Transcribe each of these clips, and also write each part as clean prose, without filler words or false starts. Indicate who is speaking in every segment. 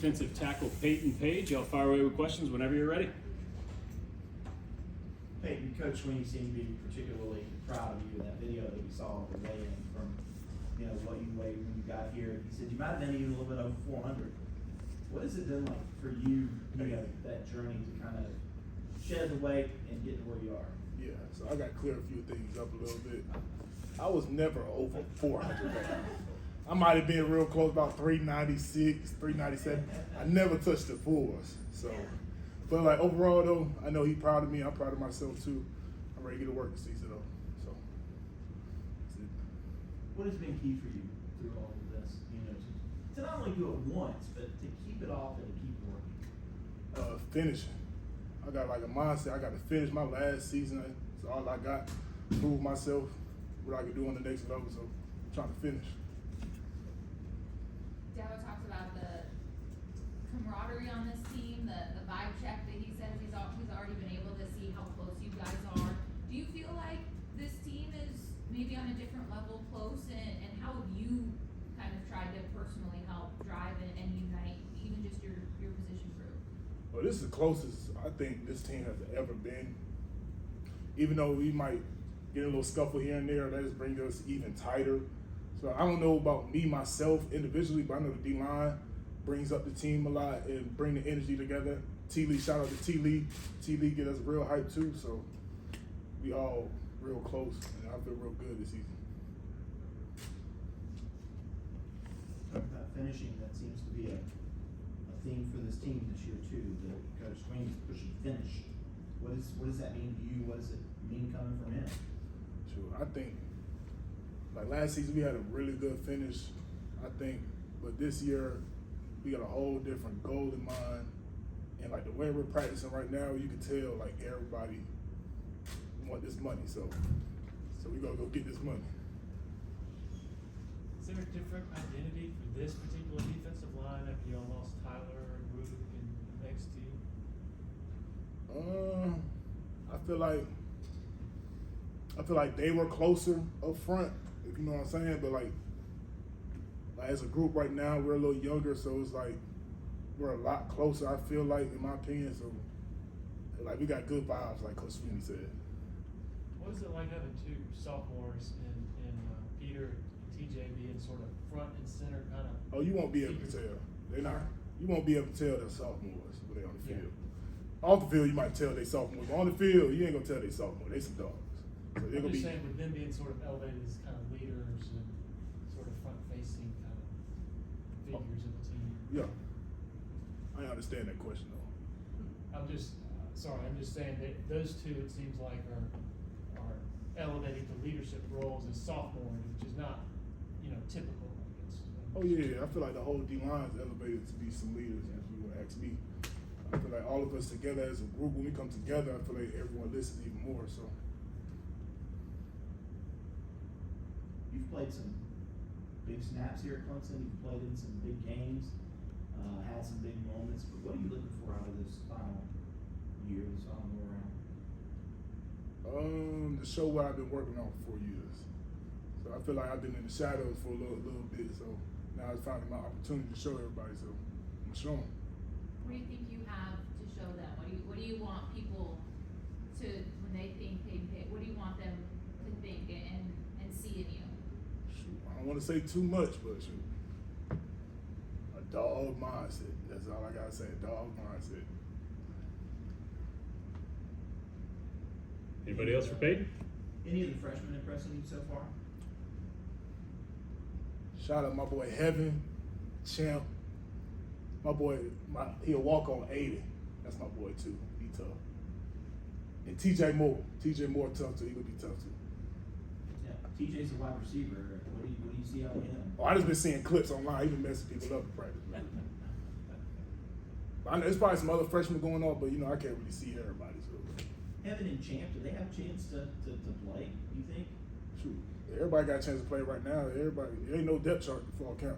Speaker 1: Defensive tackle Payton Page. I'll fire away with questions whenever you're ready.
Speaker 2: Payton, Coach Sweeney seemed to be particularly proud of you in that video that we saw of the weigh-in from, what you weighed when you got here. He said you might have been even a little bit over 400. What has it been like for you, that journey to kind of shed the weight and get to where you are?
Speaker 3: Yeah, so I got to clear a few things up a little bit. I was never over 400 pounds. I might have been real close, about 396, 397. I never touched the fours. So, but like overall though, I know he's proud of me. I'm proud of myself too. I'm ready to get to work this season though. So, that's it.
Speaker 2: What has been key for you through all of this? To not only do it once, but to keep it off and to keep working.
Speaker 3: Finishing. I got like a mindset. I got to finish my last season. That's all I got. Prove myself, what I can do on the next level. So, I'm trying to finish.
Speaker 4: Dabo talks about the camaraderie on this team, the vibe check that he says he's already been able to see how close you guys are. Do you feel like this team is maybe on a different level close, and how have you kind of tried to personally help drive and unite even just your position group?
Speaker 3: Well, this is the closest I think this team has ever been. Even though we might get a little scuffle here and there, that just brings us even tighter. So I don't know about me, myself, individually, but I know the D-line brings up the team a lot and bring the energy together. T-Lee, shout out to T-Lee. T-Lee get us real hype too, so we all real close, and I feel real good this season.
Speaker 2: Finishing, that seems to be a theme for this team this year too. The Coach Sweeney's pushing finish. What does that mean to you? What does it mean coming from him?
Speaker 3: Sure, I think like last season we had a really good finish, I think, but this year we got a whole different goal in mind, and like the way we're practicing right now, you can tell like everybody want this money, so we gonna go get this money.
Speaker 5: Is there a different identity for this particular defensive line after y'all lost Tyler and Ruth and next team?
Speaker 3: I feel like they were closer up front, if you know what I'm saying. But like as a group right now, we're a little younger, so it's like we're a lot closer. I feel like, in my opinion, so like we got good vibes, like Coach Sweeney said.
Speaker 5: What is it like having two sophomores in Peter and TJ being sort of front and center kind of?
Speaker 3: Oh, you won't be able to tell. They're not. You won't be able to tell they're sophomores when they're on the field. Off the field, you might tell they sophomores. But on the field, you ain't gonna tell they sophomores. They some dogs. So they're
Speaker 5: I'm
Speaker 3: gonna
Speaker 5: just
Speaker 3: be
Speaker 5: saying, with them being sort of elevated as kind of leaders and sort of front-facing kind of figures of the team.
Speaker 3: Yeah. I understand that question though.
Speaker 5: I'm just saying that those two, it seems like, are elevating to leadership roles as sophomores, which is not, typical, I guess.
Speaker 3: Oh yeah, I feel like the whole D-line is elevated to be some leaders, if you would ask me. I feel like all of us together as a group, when we come together, I feel like everyone listens even more, so.
Speaker 2: You've played some big snaps here at Clemson. You've played in some big games, had some big moments. But what are you looking for out of this final year, this final go around?
Speaker 3: To show what I've been working on for 4 years. So I feel like I've been in the shadows for a little bit. So now it's finally my opportunity to show everybody. So I'm gonna show them.
Speaker 4: What do you think you have to show them? What do you want people to, when they think Payton Page, what do you want them to think and see in you?
Speaker 3: Shoot, I don't want to say too much, but shoot, a dog mindset. That's all I gotta say. A dog mindset.
Speaker 1: Anybody else for Payton?
Speaker 2: Any of the freshmen impressing you so far?
Speaker 3: Shout out my boy Heaven, Champ. My boy, he'll walk on 80. That's my boy too. He tough. And TJ Moore. TJ Moore tough too. He gonna be tough too.
Speaker 2: Yeah, TJ's a wide receiver. What do you see out of him?
Speaker 3: Oh, I just been seeing clips online. He been messing people up in practice. I know there's probably some other freshmen going on, but I can't really see everybody. So.
Speaker 2: Heaven and Champ, do they have a chance to play, you think?
Speaker 3: Shoot, everybody got a chance to play right now. Everybody, there ain't no depth chart to fall count.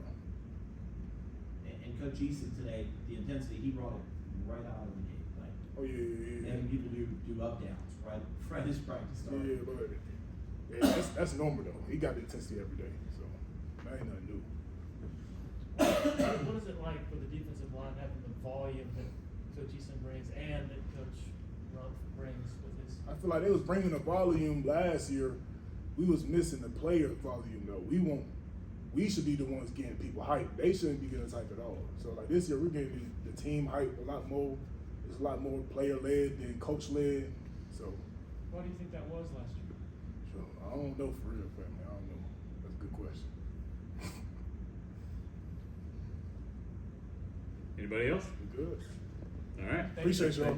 Speaker 2: And Coach Easton today, the intensity, he brought it right out of the gate. Like,
Speaker 3: Oh yeah.
Speaker 2: having people do up downs right as practice started.
Speaker 3: Yeah, but that's normal though. He got the intensity every day, so that ain't nothing new.
Speaker 5: What is it like for the defensive line having the volume that Coach Eason brings and that Coach Rumpf brings with his?
Speaker 3: I feel like they was bringing the volume last year. We was missing the player volume though. We should be the ones getting people hyped. They shouldn't be getting us hyped at all. So like this year, we're getting the team hyped a lot more. It's a lot more player led than coach led. So.
Speaker 5: Why do you think that was last year?
Speaker 3: So I don't know for real, man. I don't know. That's a good question.
Speaker 1: Anybody else?
Speaker 3: We're good.
Speaker 1: All right.
Speaker 3: Appreciate y'all.